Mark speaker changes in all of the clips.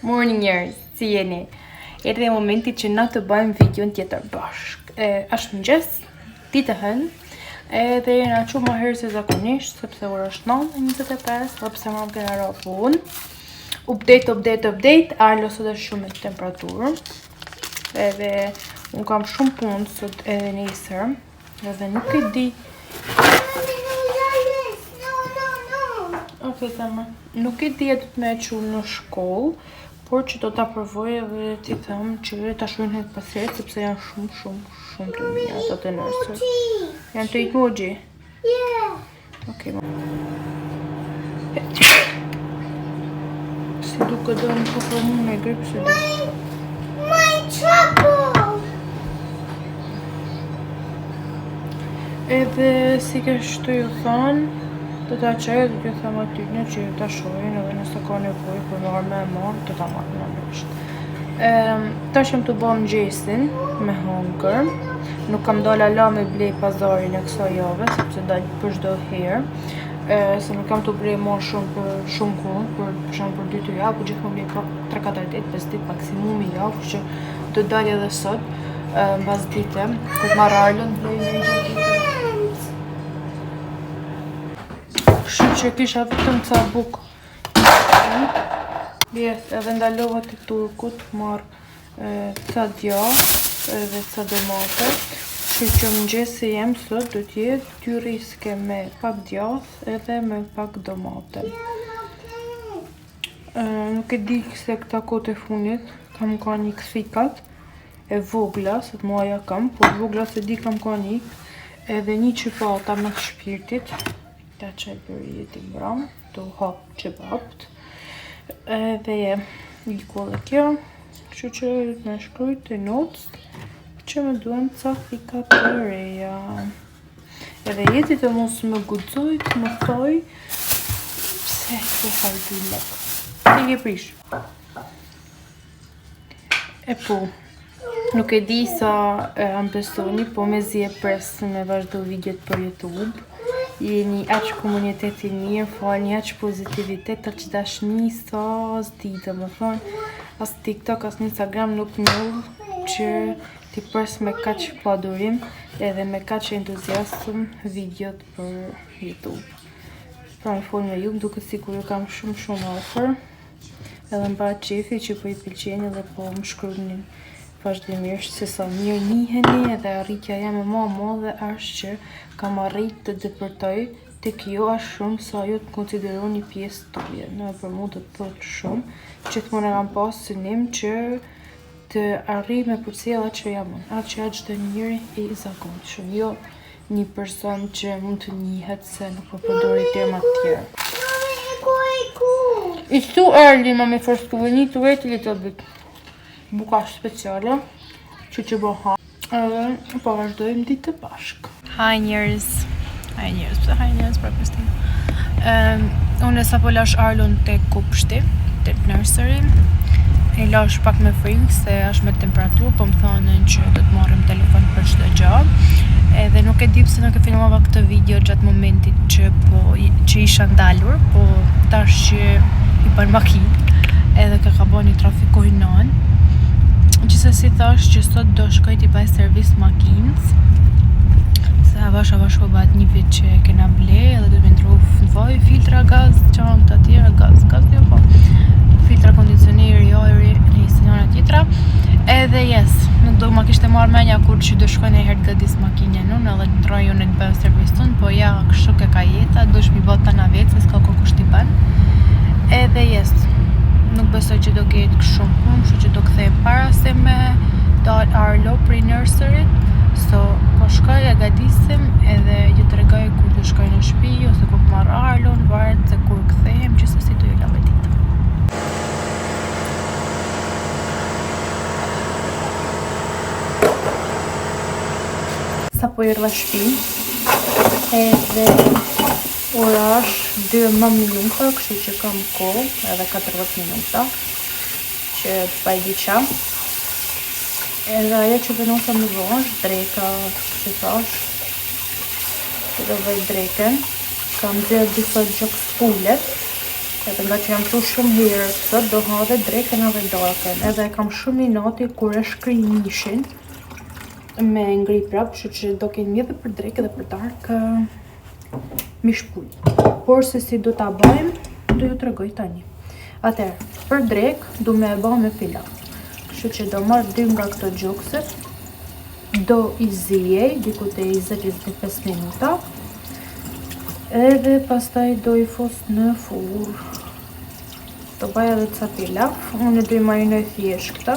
Speaker 1: Morning njerëz, si jeni? Erdhi momenti që na të bëjmë videon tjetër bashk. Është mëngjes, ditë e hënë, edhe jena çu më herë se zakonisht, sepse ora është 9:25, dhe pse më kena ra punë. Update, Arlo sot është shumë me temperaturë. Edhe unë kam shumë punë sot edhe nesër, edhe nuk e di. Ok, thëmë. Nuk e di e du të me që në shkollë, por që do ta provoj edhe ti thëmë që ta shujnë hetë pasret, sepse janë shumë të mija ato të nërësër. Janë të emoji? Yeah. Ok, ma. Si duke do në po për mu me grip se do. My trouble! Edhe si kështë ju thonë, do ta qaj dhe t'ju thëmë atyne që ju ta shojnë edhe nëse ka nevoj për marrë me e marrë, të ta marrë në nështë. Ta shëm të bom gjesin me hongër. Nuk kam dolla la me blej pazarin e kësa jave, sepse dalë për shdo herë. Se nuk kam të blej ma shumë për shumë kohë, për shumë për 2 javë, për gjithë më blej pra 3-4 ditë, 5 ditë maksimumi javë, që do dalë edhe sot, bas dite, këtë marrë Arlën, blej në i gjithë ditë. Që kisha vetëm ca buk. Yes, edhe ndalova të turkut, marrë ca djathë edhe ca domate. Që mëngjesi jem sot do t'jetë 2 riske me pak djathë edhe me pak domate. Nuk e di se këta kote funit kam ka një këthikat e vogla, se të muaja kam, por vogla se di kam ka një, edhe një qypata me shpirtit. Ta që e për jeti mbram, të hapë që bapt. Edhe i kolle kjo, që me shkrujt të notës, që me duen ca thika të reja. Edhe jeti të mos me gudzoj, të më thoj, pse ke hajdu lëk. Ti ke prish. E po, nuk e di sa ambesoni, po me zi e presë me vazhdo videot për YouTube. Jeni aqë komuniteti mirë, falni aqë pozitivitet, aqë dashni sa s'di dhe më thonë, as TikTok, as Instagram nuk njohë që t'i pres me kaq padurim edhe me kaq entuziasm videot për YouTube. Pra në folë me ju, duke si kur ju kam shumë offer, edhe mba qefi që po i pëlqeni dhe po më shkrydnin vazhdimisht se sa mirë njiheni edhe arritja jam e ma dhe është që kam arrit të depërtoj të kjo është shumë sa ju të konsideroni pjesë toje. Në për mu të thotë shumë që të mune kam pasë synim që të arrit me përcjela që jam unë. Atë që ja gjithë njëri i zakonit shumë. Jo një person që mund të njihet se nuk po përdori tema tjera. I shtu Erli ma me fërstu një të veti li të bëtë. Buka speciale që bëha edhe po vazhdojmë ditë të bashkë. Hi njerëz, pëse hi njerëz pra kështim. Unë sa po lash Arlon të kupshti, të nursery. E lash pak me frikë se është me temperaturë, po më thonë që do të marrim telefon për çdo gjë. Edhe nuk e di pse nuk e filmova këtë video gjatë momentit që isha ndalur, po tash që i bën makinë, edhe ka bën një trafikoj nën. Gjithsesi thash që sot do shkoj t'i baj servis makinës, se avash po bat një vit që kena ble, edhe do t'me ndru nevoj, filtra gaz, qantë të tjera, gaz jo po, filtra kondicioneri, ajri, njëra tjetra. Edhe nuk do ma kishte marrë menja kur që do shkoj në herë gadis makinën unë, edhe të rojë unë të bëjë servis tonë, po ja, kështu ke ka jeta, do shmi bot të na vetë, se s'ka kur kusht t'i bën. Edhe nuk besoj që do ketë shumë punë, që do kthejmë para se me dal Arlo prej nurseryt. Po shkoj e gadisim edhe ju të regoj kur të shkoj në shtëpi ose kur marrë Arlon, varet se kur kthejmë, që se si të ju lave ditë. Sa po i rrë shtëpi, edhe ora është 2 minuta, kështu që kam kohë, edhe 40 minuta, që të baj diqa. Edhe ajo që vënosa më vonë është dreka, që thash, që do bëj dreken. Kam dhërë disa gjokë spullet, Edhe nga që jam pru shumë herë, sot do ha dhe drekën edhe darkën. Edhe kam shumë inati kur e shkri mishin me ngri prap, që do kenë mjë dhe për drekë dhe për darkë mish pull. Por se si do ta bajmë, do ju tregoj tani. Atëherë, për drekë do me e ba me pilav. Kështu që do marrë 2 nga këto gjokset, do i zijej, diku te 20-25 minuta. Edhe pastaj do i fos në furr. Do baj edhe ca pilav. Unë do i marinoj thjesht këta.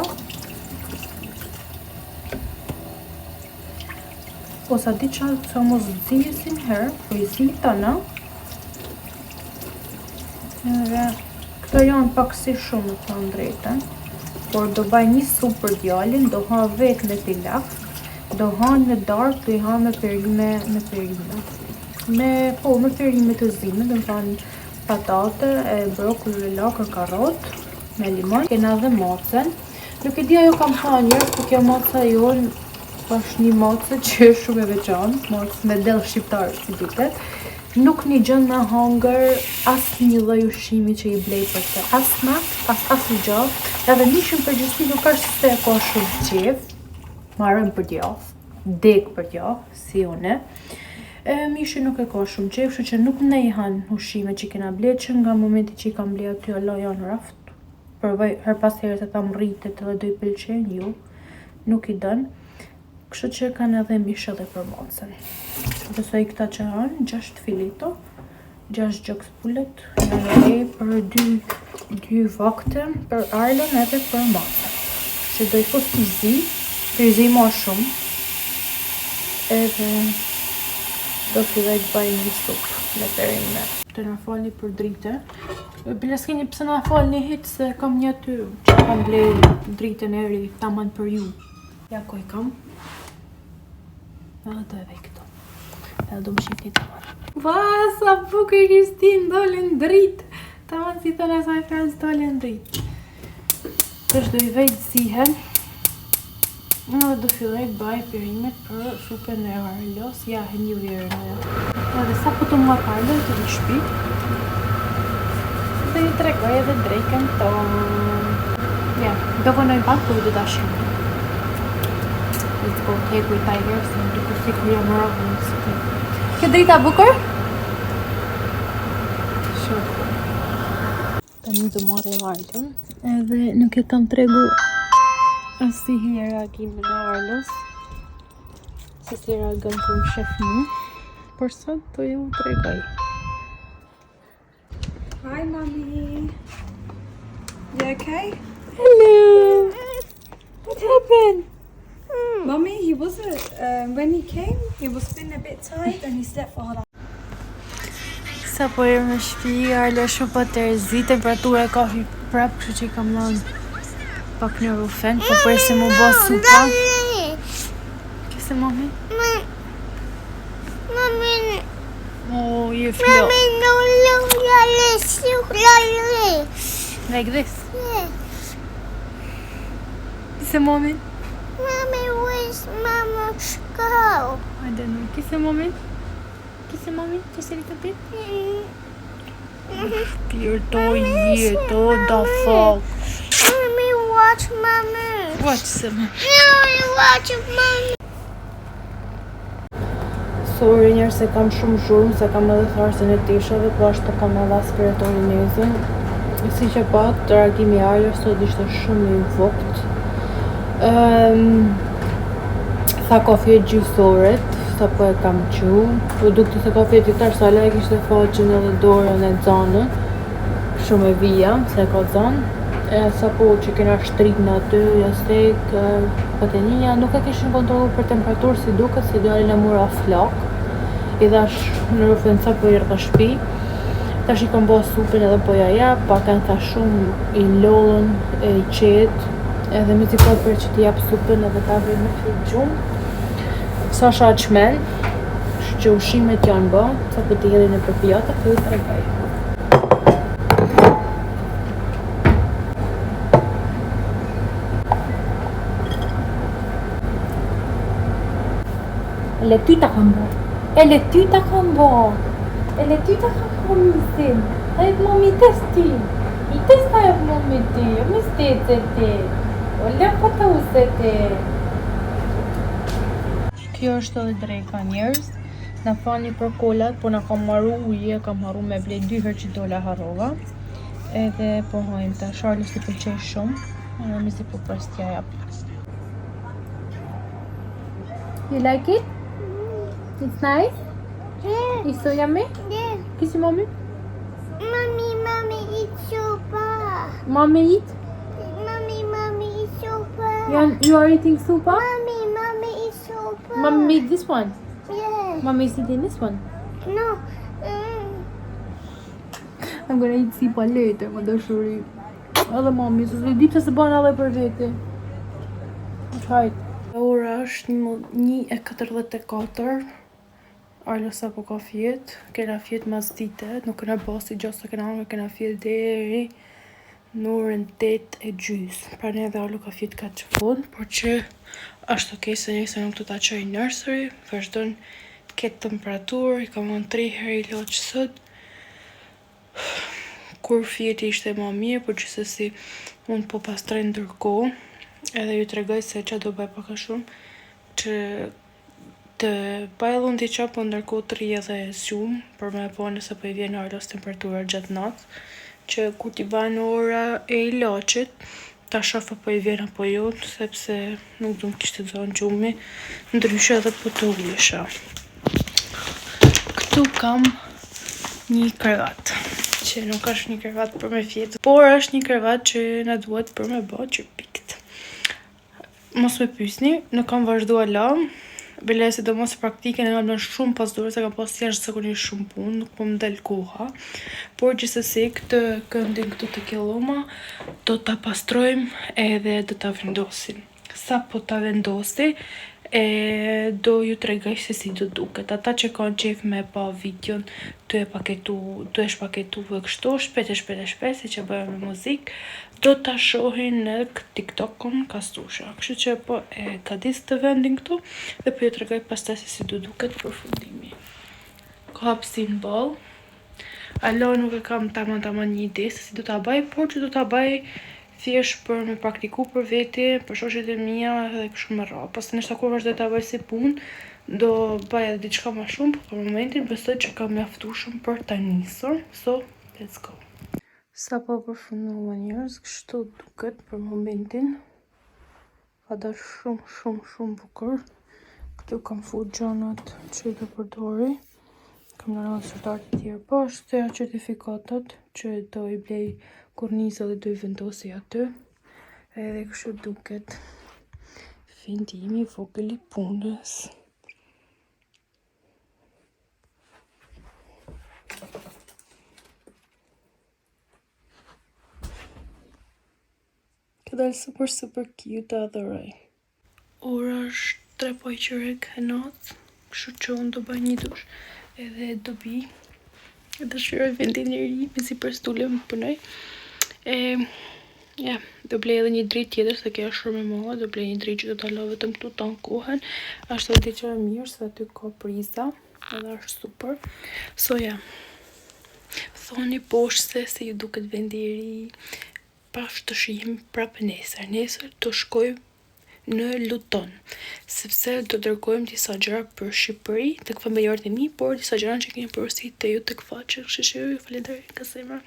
Speaker 1: Osa di qatë që mos zihesin herë, po i zi tana. Edhe këto janë pak si shumë të thonë drejten. Por do baj një supë për djalin, do ha vetë me pilav. Do ha në darkë, do i ha me perime. Me perime të zime, do të thonë patate, brokull, lakër, karot, me limon. Kena dhe macën. Nuk e di ajo kam ha njërë, po kjo maca jonë është një macë që është shumë e veçantë, macë me del shqiptarë, si ditet. Nuk një gjën me hangër asë një lloj ushqimi që i blej për të. Asë mak, asë gjatë. Edhe mishin përgjithësi nuk është se ka shumë qef. Marrën për djath, dek për djath, si une. Mishi nuk e ka shumë qef, kështu që nuk ne i han ushqime që kena blet, që nga momenti që i kam ble aty Allah janë raft. Përvoj her pas herë se ta më rritet edhe do i pëlqen, jo, nuk i dën. Kështu që kanë edhe mish edhe për macën. Besoj këta që hanë, 6 fileto, 6 gjoks pullet, janë e për 2 vakte, për arlën edhe për macën. Që do i fos t'i zi, të i zi ma shumë, edhe do filloj të baj një supë me perime. Të na falni për drite. Bile s'keni pse na falni hiç se kam një aty që kam ble dritën eri taman për ju. Ja ku i kam. Edhe do e vej këto. Edhe do më shikni të marë. Va, sa bukur Kristin, dolin dritë. Taman si thënë asaj Francë, dolin dritë. Kështë do i vej të zihen. Në do filloj të baj perimet për supën e Arlos. Ja, e një vjerën ajo. Edhe sa po të marrë Arlos të një shpi. Dhe ju tregoj edhe drekën tonë. Ja, do vënoj pak për du ta shumë. Let's go, take with tiger, se në duku si ku jam rrëve në së të. Kjo drita bukur? Shumë. Ta një do marrë e Arlon. Edhe nuk e kam tregu si hi reagimin e Arlos, se si reagon për më shef mu, por sot do ju tregoj.
Speaker 2: Hi, Mommy. You okay?
Speaker 1: Hello! What happened?
Speaker 2: Mommy, he wasn't, when he came, he was feeling a bit tired and he slept for like...
Speaker 1: Sa po erë në shpi, Arlos shumë po të rëzi, temperatura e ka prap, kështu që i kam lanë pak në rufen, po për se mu bo supa. Këse mami?
Speaker 3: Mami,
Speaker 1: Oh, you feel
Speaker 3: no,
Speaker 1: like this.
Speaker 3: Yeah.
Speaker 1: Kisse mami?
Speaker 3: Mommy, where's Mama go?
Speaker 1: I don't know. Kisse mami? Kisse mami? Just a little bit? Spirito, the fuck.
Speaker 3: Mommy, watch Mama.
Speaker 1: Watch some.
Speaker 3: No, watch Mama.
Speaker 1: Sorry njerë se kam shumë zhurmë, se kam edhe tharsin e tishave, po ashtu kam edhe aspiratorinezën. Si që pat, reagimi Arlos sot ishte shumë i vokt. Tha kafje gjysoret, sa po e kam qu. Po dukti se kafje tjetër sa le kishte faqen edhe dorën e zanën. Shumë e vija, se ka zanë. Sa po që kena shtrit në aty, jastek, pateninja, nuk e kishin kontrolu për temperaturë si duket, si djalin e mura flak. I dhash në rrëfen sa po i rrëta shpi. Tash i kam bo supin edhe po ja jap, pak kanë tha shumë i lollën, e i qetë. Edhe me t'i kohë për që t'i jap supin edhe ta vej me fil gjumë. Sa shaqmen, që ushimet janë bë, sa po t'i hedhin e për pijata, të ju tregoj. E le ty ta kam bo. E le ty ta kam bo. E le ty ta kam bo misin. Ai mami testi. I testa e mami ti. Mi stete ti. Ola pata usete. Kjo është edhe dreka njerëz. Na fani për kolat, po na kam marru uje, kam harru me ble 2 herë që dola harrova. Edhe po hajmë ta. Charles i pëlqej shumë. Edhe mi si po prestja jap. You like it? It's nice?
Speaker 3: Yeah.
Speaker 1: It's so yummy?
Speaker 3: Yeah.
Speaker 1: Kiss your mommy.
Speaker 3: Mommy, eat sopa.
Speaker 1: Mommy eat?
Speaker 3: Mommy, eat sopa.
Speaker 1: You are eating soup? Huh?
Speaker 3: Mommy, eat sopa.
Speaker 1: Mommy made this one.
Speaker 3: Yeah.
Speaker 1: Mommy is eating this one.
Speaker 3: No.
Speaker 1: I'm gonna eat soup later, më dëshuri. Edhe mami, se di pse se bën edhe për vete. Hajt. Ora është 1:44. Arlo sa po ka fjet. Kena fjet mas dite. Nuk kena basi gjatë se kena fjet deri në orën 8:30. Pra ne edhe Arlo ka fjet ka që fund, por që është okej se njëse nuk të ta qoj nursery. Vazhdon këtë temperaturë, i ka mon 3 herë i loqë sot. Kur fjeti ishte ma mirë, por që se si unë po pastroj ndërkohë. Edhe ju tregoj se që do bëj paka shumë, që të bajlun t'i qa po ndërkohë të rri edhe zhjumë, për me po nëse po i vjen Arlos temperatura gjatë natë, që kur t'i banë ora e ilaçit, ta shofa po i vjen apo jo, sepse nuk du më kishtë të zonë gjumi, ndryshe edhe po të ulisha. Këtu kam një krevat, që nuk është një krevat për me fjetë, por është një krevat që na duhet për me bë që pikt. Mos me pysni, nuk kam vazhdu alam, bile se do mos praktike në almen shumë pas dure, se kam pas jashtë zakonisht shumë punë, nuk po më del koha, por gjithsesi këtë këndin këtu të kelloma, do ta pastrojmë edhe do ta vendosim. Sa po ta vendosi, do ju tregoj se si do duket. Ata që kanë qef me pa videon, të e shpaketuve kështu, shpejt, si që bëjmë me muzik, do ta shohin në TikTok-on kastusha. Kështu që po e kadis të vendin këtu, dhe po ju tregoj pastaj se si do duket përfundimi. Ka hapsin ball. Alo nuk e kam taman një ide se si do ta baj, por që do ta baj thjesht për me praktiku për veti, për shoqet e mia edhe kështu me radhë. Pastaj nëse kur vazhdoj ta bëj si punë, do bëj edhe diçka më shumë, por për momentin besoj që kam mjaftueshëm për ta nisur. So, let's go. Sa po përfundova njerëz, kështu duket për momentin. Ka dalë shumë bukur. Këtu kam full gjanat që do përdori. Kam në sërtarë të tjerë poshtë, certifikatat që do i blej kornisa dhe do i vendosi aty. Edhe kështu duket findimi i vogël i punës. Ka dalë super cute, adhoroj. Ora është 3:15 e natë, kështu që unë do bëj një dush edhe do bi. Dëshiroj vendin e ri, me si për stulem punoj. Do blej edhe një dritë tjetër, se kjo është shumë e madhe, do blej një dritë që do ta lë vetëm këtu ta ankohen. Është edhe diçka e mirë, se aty ka priza, edhe është super. So thoni poshtë se ju duket vendi i ri. Pash të shihim prapë nesër. Nesër të shkoj në Luton, sepse do dërgojmë disa gjëra për Shqipëri tek familjarët e mi, por disa gjëra që kemi porositë te ju tek faqe, kështu që ju falenderoj nga zemra.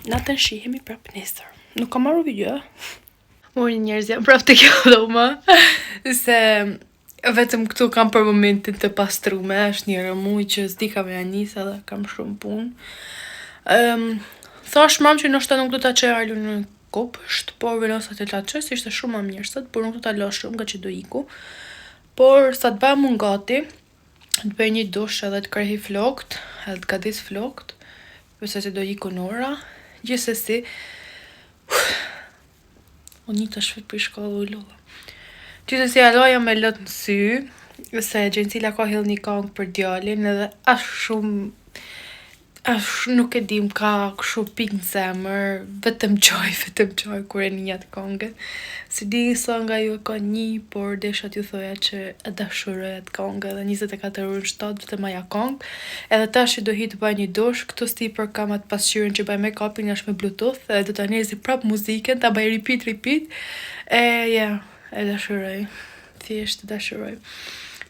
Speaker 1: Natën shihemi prapë nesër. Nuk kam marrë video. Mori njerëz jam prapë te kjo dhoma, se vetëm këtu kam për momentin të pastrume, është një rëmuj që s'di ka me janis edhe kam shumë punë. Thash mam që nështë nuk do ta qej Arlu në kopësht, por venosa të ta qej, ishte shumë më mirë sot, por nuk do ta lash shumë nga që do iku. Por sa të bëjmë unë gati, të bëj një dush edhe të krehi flokt, edhe të gadis flokt, përse që do iku në ora. Gjithsesi, unë një të shvet për i shkollë u lulla. Gjithsesi, aloja me lot në sy, se Gjencila ka hill një kong për djalin, edhe nuk e dim, ka kështu pikë në zemër, vetëm qaj kur e një atë këngën. Si di sa nga ju e ka një, por desha t'ju thoja që e dashuroj atë këngë dhe 24 orë në 7 vetëm aja këngë. Edhe tash do hi të bëj një dush, këtu sipër kam atë pasqyrën që bëj make-upin është me Bluetooth, edhe do ta nezi prap muzikën, ta bëj repeat. E dashuroj. Thjesht e dashuroj.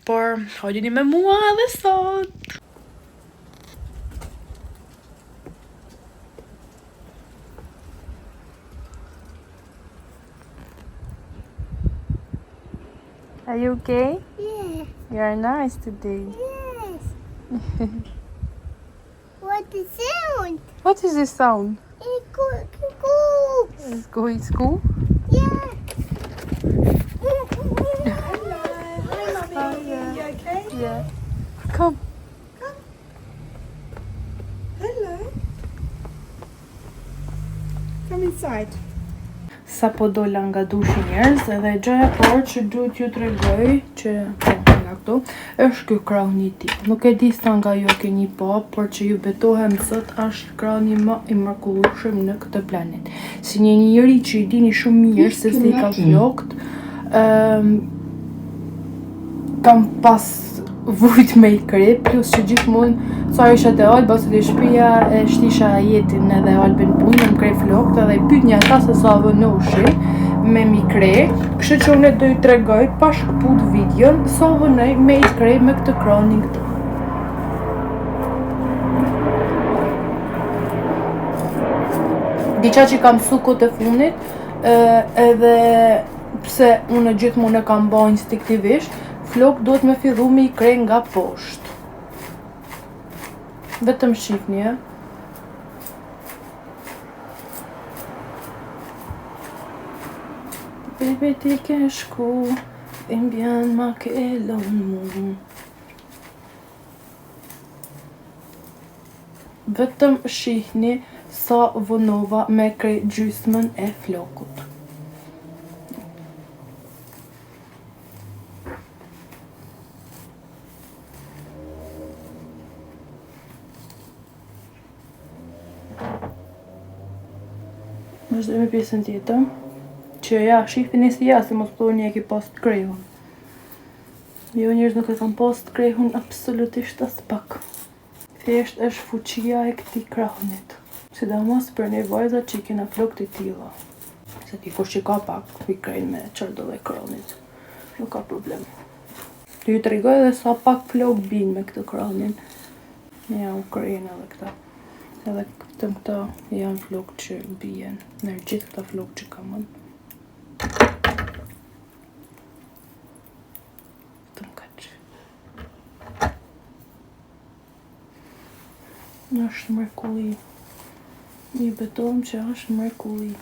Speaker 1: Por hajini me mua edhe sot. Are you okay?
Speaker 3: Yeah.
Speaker 1: You're nice today.
Speaker 3: Yes. What is sound?
Speaker 1: What is this sound?
Speaker 3: It's cool.
Speaker 1: It's going to school?
Speaker 3: Yeah.
Speaker 2: Hi, Mummy. You okay?
Speaker 1: Yeah. Come.
Speaker 2: Hello. Come inside.
Speaker 1: Sa po dola nga dushi njerëz, edhe gjaja parë që duhet ju tregoj që nga këtu është ky krahuni i tij. Nuk e di sa nga ju keni pa, por që ju betohem sot është krahuni më i mrekullueshëm në këtë planet. Si një njeri që i dini shumë mirë se si ka flokt, kam pas vujt me i kre, plus që gjithmonë sa isha te Alba, se te shtëpia e shtisha jetin edhe Albin punë, më kre flokt edhe i pyet një ata se sa vënoshi me mi kre, kështu që unë do ju tregoj pa shkput videon sa vënoj me i kre me këtë kranin këtu. Diqa që kam sukut e fundit, edhe pse unë gjithmonë e kam ba instinktivisht, flok duhet me fillu me i kre nga poshtë. Vetëm shifni, e? Baby ti ke shku, i mbjan ma ke elon mu. Vetëm shihni sa vënova me kre gjysmën e flokut. Vazhdoj me pjesën tjetër, që ja, shifini si ja, se mos thoni e ki post krehun. Jo, njerëz nuk e kam post krehun absolutisht as pak. Thjesht është fuqia e këtij krahunit. Sidomos për ne vajzat që kena flokë të tilla. Se ti kush që ka pak, i krejnë me çfarëdo lloj krahunit. Nuk ka problem. Do ju tregoj edhe sa pak flokë bin me këtë krahunin. Ja, u krejnë edhe këta. Edhe vetëm këta janë flokë që bien në gjithë këta flokë që kam unë. Vetëm kaq. Është mrekulli. I betojmë që është mrekulli.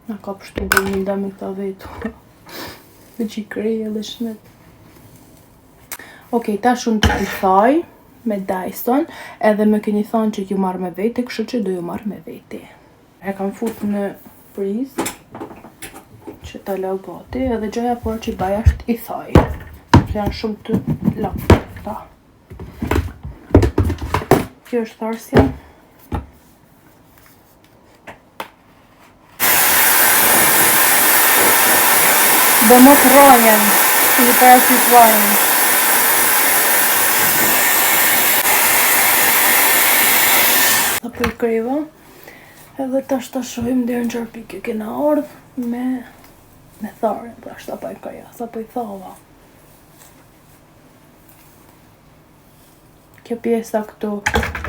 Speaker 1: Na ka pështu bëjmë nda me këta vetu. Dhe që i krej edhe shmet. Okej, tash unë të i thaj me Dyson, edhe më keni thonë që ju marrë me vete, kështu që do ju marrë me vete. E kam fut në prizë, që ta lau gati, edhe gjaja por që i baja është i thaj. Se janë shumë të lakta. Kjo është tharsja. Dhe mos rronjen, si i parasit vajnë. Apo i kreva, edhe tash ta shohim deri në çfarë pike kena ardhur me tharën, tash ta pa i kaja, sa po i thava. Kjo pjesa këtu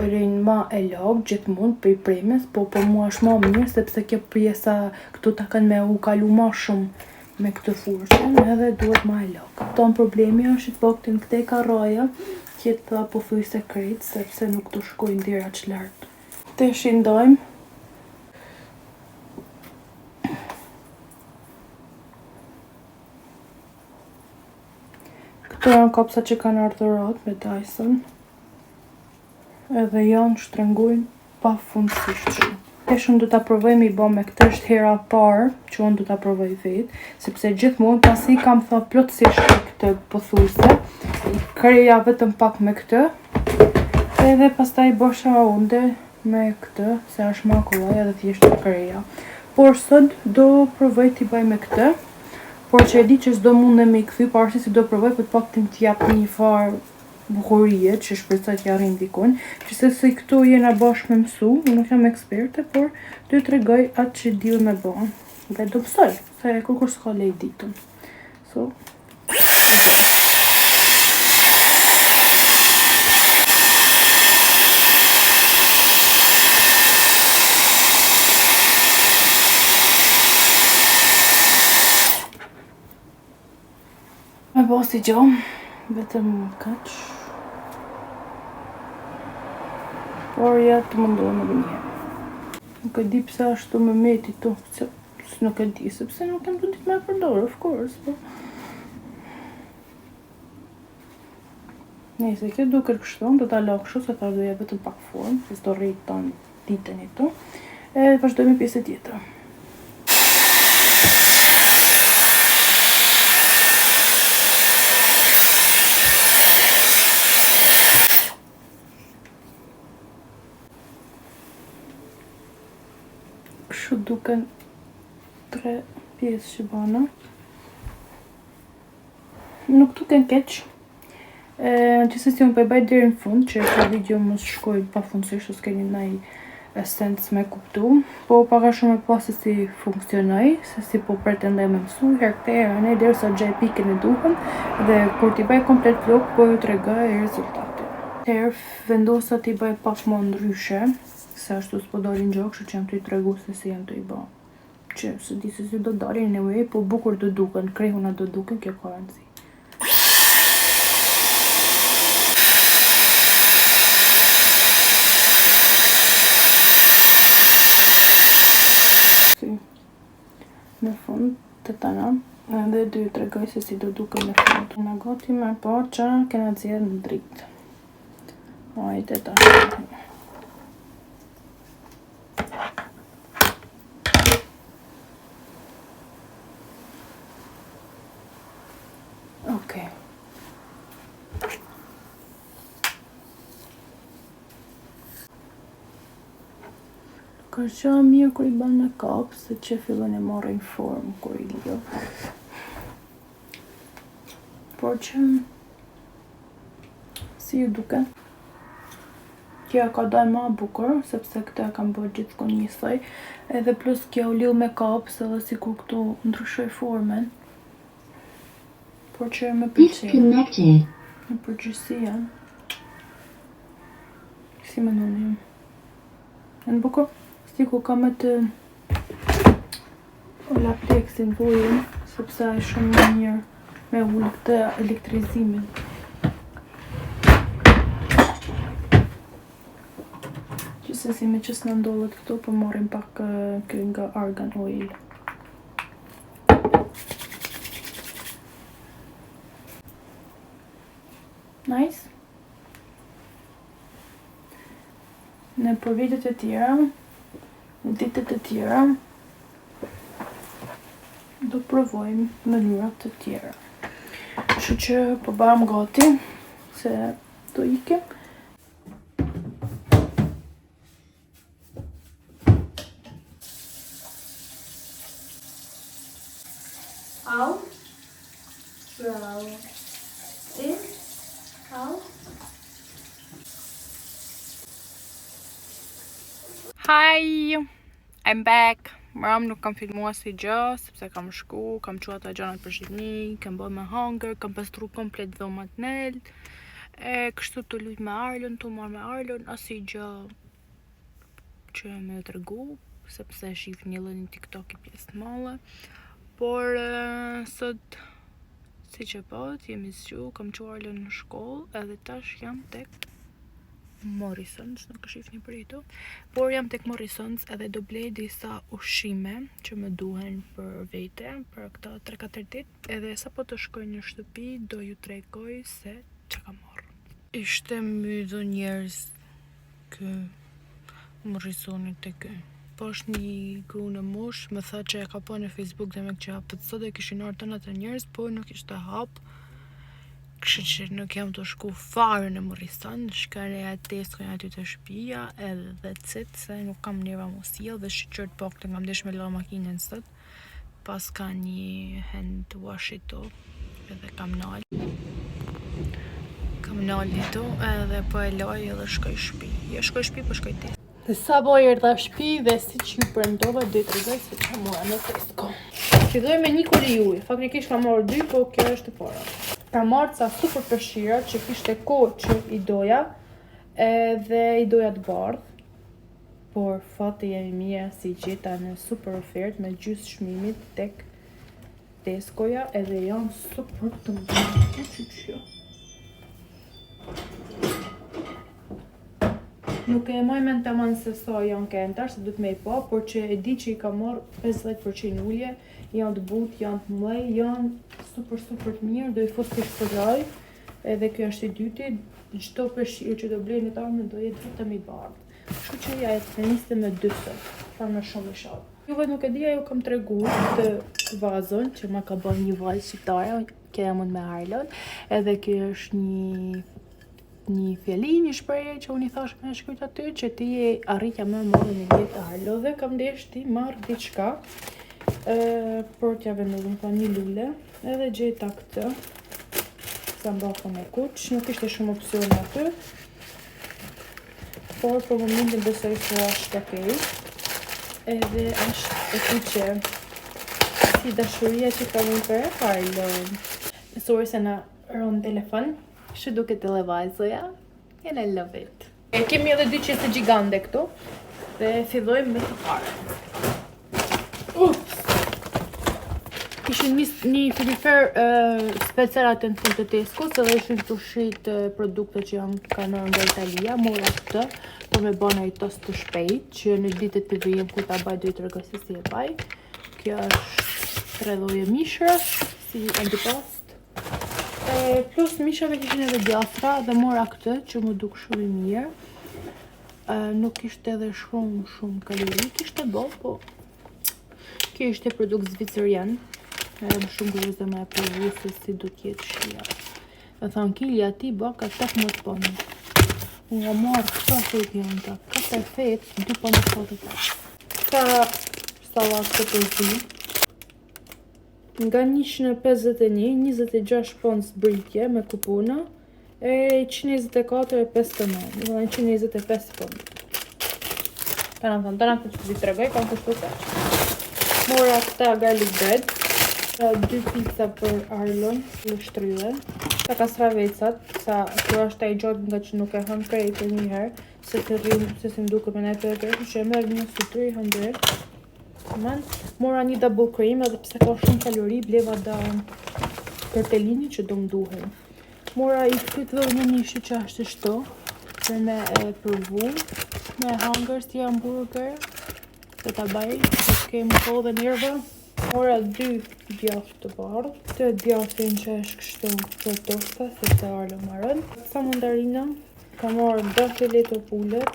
Speaker 1: rinë ma e lagë gjithmonë për i premes, po për mua është ma mirë, sepse kjo pjesa këtu ta kanë me u kalu ma shumë me këtë furqen, edhe duhet ma e lagë. Ton problemi është i të baktin këte ka raja, kjetë tha po thuj se krejtë, sepse nuk të shkojnë dira që lartë. Të shindojmë. Këto janë kopsa që kanë ardhurat me Dyson. Edhe janë shtrëngujnë pa fundësisht shumë. Peshën du ta provoj me i bo me këtë, është hera parë që unë du ta provoj vetë, sepse gjithmonë pasi kam tha plotësisht këtë pothuajse, kreja vetëm pak me këtë, edhe pastaj bosha unde me këtë, se është ma kollaj edhe thjesht e kreja. Por sot do provoj t'i bëj me këtë, por që e di që s'do mundem me i kthy, pavarësisht se do provoj, për të paktën t'jap një farë bukurie që shpresoj t'ja arrin dikun. Që se si këtu jena bashkë me mësu, unë nuk jam eksperte, por do t'ju tregoj atë që di me bën. Dhe do pësoj, se kur s'ka lej ditën. So, me bo si gjo, vetëm kaq. Por ja të mundohem edhe një herë. Nuk e di pse ashtu me meti tu, nuk e di, sepse nuk kem të ditë me e përdorë, of course, po. Nëse kjo duket kështu, do ta la kështu, se ta do ja vetëm pak formë, se s'do rrit tan ditën e tu. E vazhdojmë me pjesën tjetër. Kështu duken 3 pjesë që bana. Nuk duken keq. Gjithsesi unë po e bëj deri në fund, që kjo video mos shkoj pafundësisht, ose keni ndonjë esencë me kuptu, po pak a shumë e pa se si funksionoj, se si po pretendoj me mësu, herë këtë herë anë derisa gjej pikën e duhur, dhe kur t'i bëj komplet vlog, po ju tregoj rezultatin. Herë vendosa t'i bëj pak më ndryshe, se ashtu s'po dalin gjë, kështu që jam t'i tregu se si jam t'i bë. Që se di se si do dalin anyway, po bukur do duken, krehuna do duken, kjo ka rëndësi. Në fund të tana, edhe do ju tregoj se si do duken në fund. Në gati me pa që kena zjedhë në dritë. Hajde ta. Okej. Ka qa mirë kur i ban me kap, se që fillon e marrin formë kur i lijo. Por që si ju duke? Kjo ka dal ma bukur, sepse këtë e kam bërë gjithkon njësoj, edhe plus kjo u liu me kap, se dhe sikur këtu ndryshoj formën. Por që me pëlqej. Në përgjithësi janë. Si me nënim. Në bukur? Sikur ka me të ola pleksin vojën, sepse e shumë më mirë me ullë këtë elektrizimin. Gjithsesi me që s'na ndodhet këtu, po marrim pak kjo nga argan oil. Nice. Në për videot e tjera, në ditët e tjera, do provojmë mënyrat të tjera. Kështu që po bëjmë gati, se do ikem.
Speaker 2: Out. Roll. In. Out.
Speaker 1: Hi! I'm back! Mram nuk kam filmuar si gjë, sepse kam shku, kam qua ata gjanat për Shqipni, kam bërë me hangër, kam pastru komplet dhomat nel, kështu të lujt me Arlon, të marrë me Arlon, asi gjë që me të regu, sepse shif një lënë TikTok i pjesë të male, por sot, si që pot, jemi zgju, kam qua Arlon në shkollë, edhe tash jam tek Morrisons, nuk e shifni për jetu, por jam tek Morrisons edhe do blej disa ushqime që më duhen për vete, për këta 3-4 ditë, edhe sa po të shkoj në shtëpi, do ju tregoj se që kam marrë. Ishte mbyllur njerëz kë Morrisonit e kë. Po është një grua në mosh, më tha që e ka po në Facebook dhe me që hapët sot e kishin ardhur të njerëz, po nuk ishte hap, Kështu që nuk jam të shku fare në Morrison, shkare atë aty të shtëpia edhe that's it, se nuk kam neva mos sjell dhe shqyrt pakte nga mdesh me la makinën sot. Pas ka një hand wash ito edhe kam nal ito edhe po e laj edhe shkoj shtëpi. Jo shkoj shtëpi, po shkoj te. Dhe sa boj erdha shtëpi dhe si që ju premtova, do të tregoj se që mora në Tesco. Filloj me një koli ujë, faktikisht kam marrë 2, po kjo është e para. Kam marrë ca super peshira që kishte kohë që i doja, edhe i doja të bardhë, por fati jemi mira si gjeta në super ofertë me gjysë çmimit tek Tescoja edhe janë super të mëdha. Nuk e maj men të manë se sa janë kentar, se du të me i pa, por që e di që i ka marrë 50% ullje, janë të butë, janë të mëlej, janë super të mirë, do i fut kështë përraj, edhe kjo është i dyti, çdo peshqirë që do blej në tarme do jetë vetëm i bardhë. Kështu që ja e të njiste me 2 fa me shumë i shabë. Juve nuk e dija, ju kam tregu të vazon, që ma ka bën një vajzë shqiptare, kja mund me Harlon, edhe kjo është një fjali, një shprehje që unë i thash me shkujt aty që ti e arritja më modën e jetë të Harlo dhe kam desh ti marrë diçka për t'ja vendosur pa një lule edhe gjeta këtë sa mbafa me kuq, nuk ishte shumë opsione aty por për momentin besoj se është okej edhe është e kuqe si dashuria që ka vënë për Harlo. Sorry se na ron telefon. Shë duke të levajzoja, and I love it. Kemi edhe 2 qese gjigande këtu, dhe fillojmë me të parë. Ups! Kishin një frigider specialat në fund të Tesco, se dhe ishin të shit produkte që janë kanër nga Italia, mora këtë, për me bëna i tost të shpejt, që në ditët të vijem ku ta baj do i të rëgësi si e baj. Kjo është 3 lloje mishra, si antipasto. Plus mishave kishin edhe djafra dhe mora këtë që më duk shumë i mirë. Nuk ishte edhe shumë kalori, kishte bo, po kjo ishte produkt zvicerian. Më shumë gërëzë me e provu se si du t'jetë shia. Dhe thonë kilja ti baka 18 pënë. Unë nga marrë këta fet janë ta, 4 fet, 2 pënë 75. Ka salat të zi. Nga 151, 26 pound zbritje me kupona e 124 e 59, dhe 125 pound. Të në të që tregoj, kam kushtu të. Mora këta garlic bread, 2 pizza për Arlon, në shtryle. Këta kastravecat, sa kërë është ta i gjotë nga që nuk e hënë prej për një herë, se të rrimë, se si më duke me ne për që e merë një së 300. Mora një double cream edhe pse ka shumë kalori, bleva da tortellini që do më duhen. Mora i këtë dhe një mishë që është shto, që me e përvu, me hangër si hamburger, dhe ta baj, që kemë kohë dhe njerëve. Mora 2 djath të bardhë, të djathin që është kështu për tosta, se të arlo marën. Sa mandarina, ka marrë 2 fileto pullet,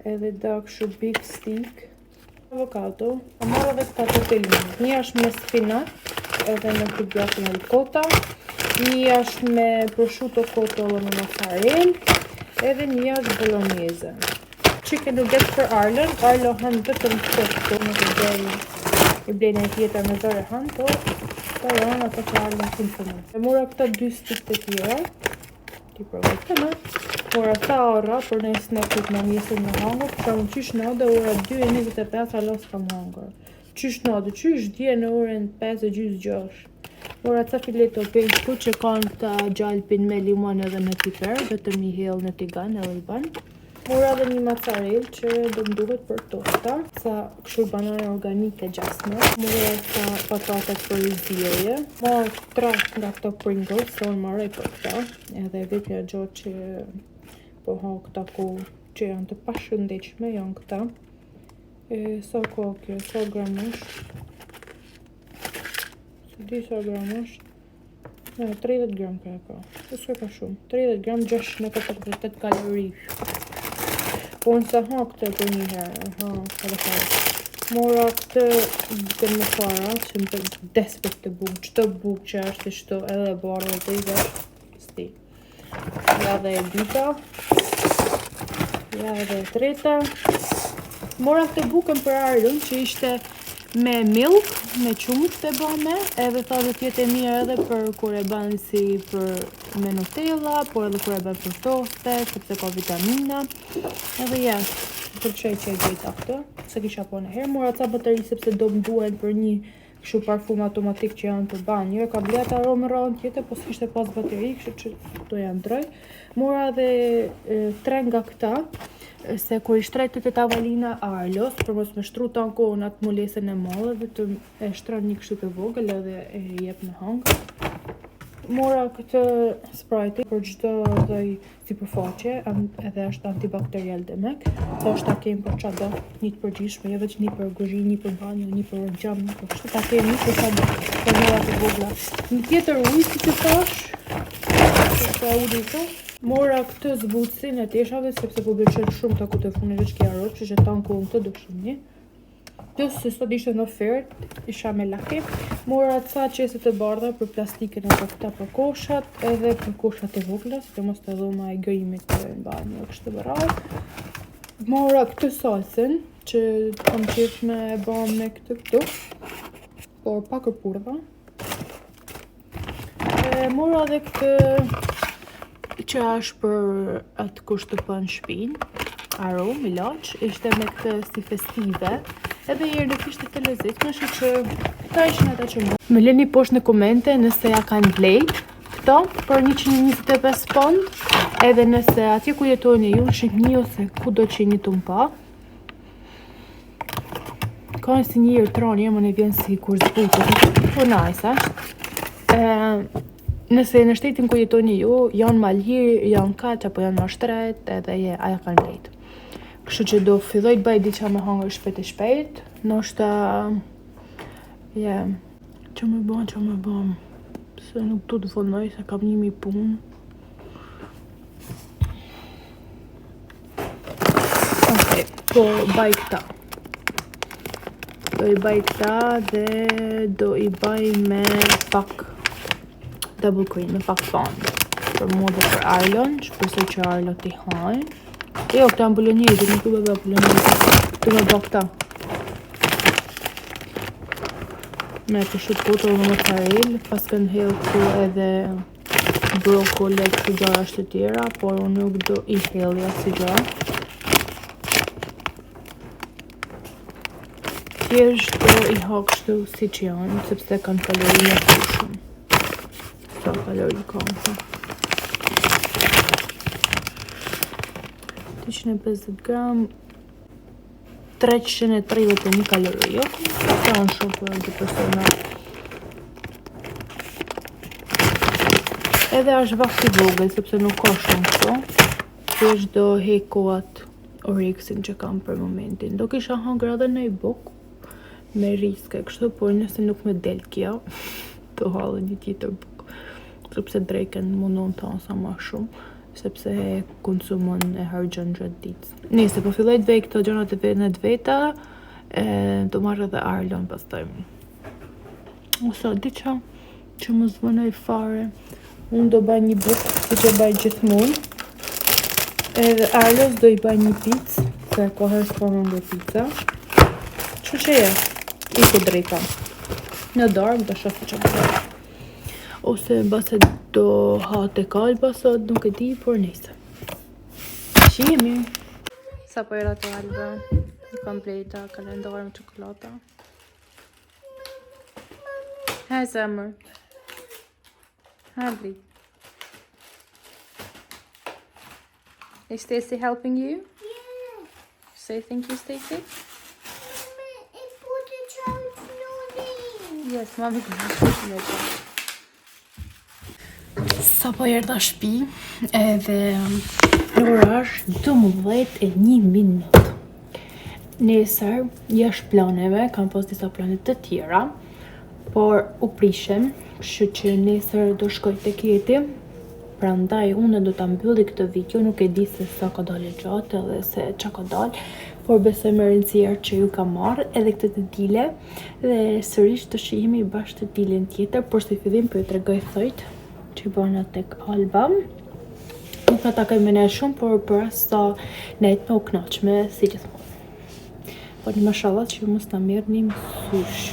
Speaker 1: edhe da kështu big stick, avokado, a marrë edhe këta tortellini. Një është me spinat, edhe në këtë djathin e ricota, një është me prosciutto cotto dhe me mozzarella, edhe një është bolognese. Chicken nuggets për Arlon, Arlo hanë vetëm këtë, në të dhejë i blejnë e tjetër me zore hanë, po ta janë ato që Arlon kënë të më. E mora këta 2 stick të tjera, ti provoj të më. Ora ta ora, për në snekut në njësën në hangër, që më qysh në dhe ora 2:25 alos kam hangër. Qysh në dhe, qysh dje në orën 5:06. Ora ca fileto peshku që kanë këta gjalpin me limon edhe me piper, vetëm i hell në tigan edhe i ban. Mora dhe një mozzarella që do më duhet për tosta, sa këshur banane organike gjasme. Mora sa patatet për rizirje. Mora 3 nga këto Pringles, se unë marrej për këta, edhe vetja gjotë që po ha këta ku që janë të pashëndetshme, janë këta. Sa ko kjo, sa gram është? Se di sa gram është? 30 gram ka. S'ka ka shumë. 30 gram 648 kalori. Po unë se ha këtë për një herë, edhe herë. Mora këtë buke më para, që më des për këtë bukë, qëto bukë që është shto edhe barë dhe të i dhe, Ja dhe e dita. Ja dhe e treta. Mora këtë bukën për Arlon që ishte me milk, me qumësht e bëme, edhe tha do t'jetë e mirë edhe për kur e bën si për me Nutella, por edhe kur e bën për toste, sepse ka vitamina. Edhe ja, pëlqej që e gjejta këtë, se kisha po në herë. Mora ca bateri sepse do më duhen për një kështu parfum automatik që janë për banjë. Ka blet aromë rrallën tjetër, po s'kishte pas bateri, kështu që do janë ndroj. Mora dhe 3 nga këta, se kur i shtrej të tavalina Arlos, për mos me shtru të ankohën atë mulesën e madhe, vetëm e shtran një kështu të vogël edhe e jep në hangër. Mora këtë Sprite për çdo lloj sipërfaqe, edhe është antibakterial demek. Thoshta kemi për çado, një të përgjithshme, jo vetëm një për kuzhinë, një për banjë, një për xham, një për kështu ta kemi për çado. Për mora të vogla. Një tjetër ujë si të thash. Sa ujë këtu. Mora këtë zbutësin e teshave, sepse po bëqen shumë të akute funit veç kja ropë, që që ta në kohën të do shumë një. Plus se sot ishte në ofertë, isha me laki. Mora ca qese të bardha për plastikin e për këta për koshat, edhe për koshat e vogla, se mos të dhoma e gëjimit të në banjë, kështë të bëraj. Mora këtë salsën, që kam qef me e bëm me këtë këtu, por pa kërpurva. Mora dhe këtë që është për atë kusht të pën shpin, arom, ilaç, ishte me këtë si festive, edhe jërë nuk ishte të lezitme, që këta ishin ata që mu. Më leni poshtë në komente nëse ja kanë blejt këto për 125 pond, edhe nëse atje ku jetojnë ju, Shqipni ose ku do që një të mpa. Ka si një ertroni, më në vjen si kur zbutë, po najsa. Nëse në shtetin ku jetoni ju, janë ma lirë, janë kaq, apo janë ma shtret, edhe aja kanë lejtë. Kështu që do filloj të baj diqa me hangër shpejt e shpejt, nështë që me bëm, se nuk du të vëllnoj, se kam 1000 punë. Okej, po baj këta. Do i baj këta dhe do i baj me pak double cream, me pak fond. Për mua dhe për Arlon, shpresoj që Arlon t'i hajnë. Jo, këta në bolognese, nuk u bebe bolognese. Tu me bë këta. Me të shut koto dhe mozzarella, pas kanë hell këtu edhe brokoli kështu gjara ashtë të tjera, por unë nuk do i hellja si gjara. Thjesht do i ha kështu si që janë, sepse kanë kalori në fushën. Sa kalori kanë ta. 250 gram, 331 kalori, jo? Ka në shumë për një persona. Edhe është vakti vogël, sepse nuk ka shumë këto. Thjesht do heko atë Orexin që kam për momentin. Do kisha hangër edhe në i bukë, me riske kështu, por nëse nuk me del kjo, të halë një tjetër bukë. Sepse drejken mundon të ansa ma shumë, sepse konsumon e hargjën gjatë ditës. Nese, po filloj të vej këto gjonat e vetë në të veta, do marrë dhe Arlon pastaj. Osa, diqa që më zvënoj fare. Unë do baj një bukë, si që baj gjithmonë. Edhe Arlos do i baj një pizë, se kohës po më nga pizza. Që që je? I ku drejta. Në darkë do shofi që më darkë. Ose base do hate kalba sot, nuk e di, por nese. Shihemi. Sa po era të alba, i kompleta, kalendar me çokolata. Hi Summer. Hi. Is Stacy helping you?
Speaker 3: Yeah.
Speaker 1: Say thank you, Stacy. Yes, mami ka shpishën e të. Sa po erdha shtëpi, edhe ora është 12:01. Nesër, jashtë planeve, kam pas disa plane të tjera, por u prishem, kështu që nesër do shkoj tek Jeti. Prandaj unë do ta mbylli këtë video, nuk e di se sa ka dalë gjatë edhe se çka ka dalë, por besoj me rëndësirë që ju ka marrë edhe këtë të dile dhe sërish të shihemi bashkë të dilen tjetër, por si fillim po ju tregoj thojt që i bëna tek Alba. nuk na takojmë ne shumë, por për sa ne të u kënaqme si gjithmonë. Po një mashallah që mos ta merrni më sysh.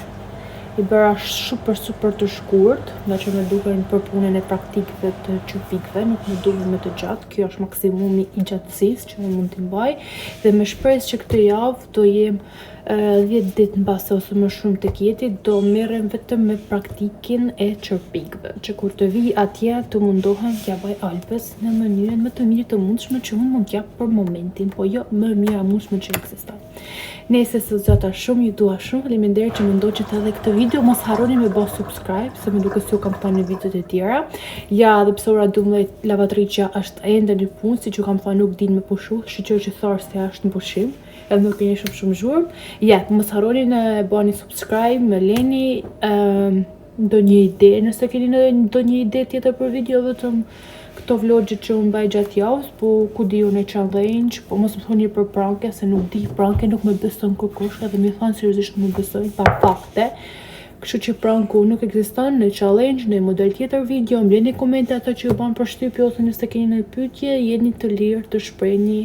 Speaker 1: I bëra super të shkurt, nga që me duken për punën e praktikëve të qërpikëve, nuk me duken me të gjatë, kjo është maksimumi i gjatësisë që unë mund t'i mbaj, dhe me shpresë që këtë javë do jem 10 ditë në base ose më shumë të kjetit, do merrem vetëm me praktikin e qërpikëve, që kur të vi atje të mundohem t'ja baj Alpes në mënyrën më të mirë të mundshme që unë mund t'jap për momentin, po jo më mira mundshme që ekziston. Nëse së zgjata shumë, ju dua shumë, faleminderit që më ndoqët edhe këtë video, mos harroni me bë subscribe, se më duket se u kam thënë në videot e tjera. Ja, dhe pse ora 12 lavatriçja është ende në punë, siç ju kam thënë nuk din me pushu, shiqoj që thor se është në pushim, edhe nuk keni shumë zhurmë. Ja, mos harroni në bëni subscribe, më leni ndonjë ide, nëse keni ndonjë ide tjetër për video, vetëm këto vlogjet që unë mbaj gjatë javës, po ku di unë e challenge, po mos më thoni për pranke, se nuk di pranke, nuk me beson kërkush, edhe mi thonë seriozisht nuk me besojnë pa fakte. Kështu që pranku nuk ekziston, në challenge, në model tjetër video, më leni komente ato që ju ban përshtypje ose nëse keni në pyetje, jeni të lirë të shprehni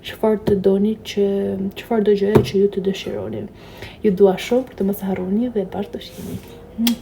Speaker 1: çfarë të doni, çfarë do gjëja që ju të dëshironi. Ju dua shumë, të mos harroni dhe bashkë do shihemi.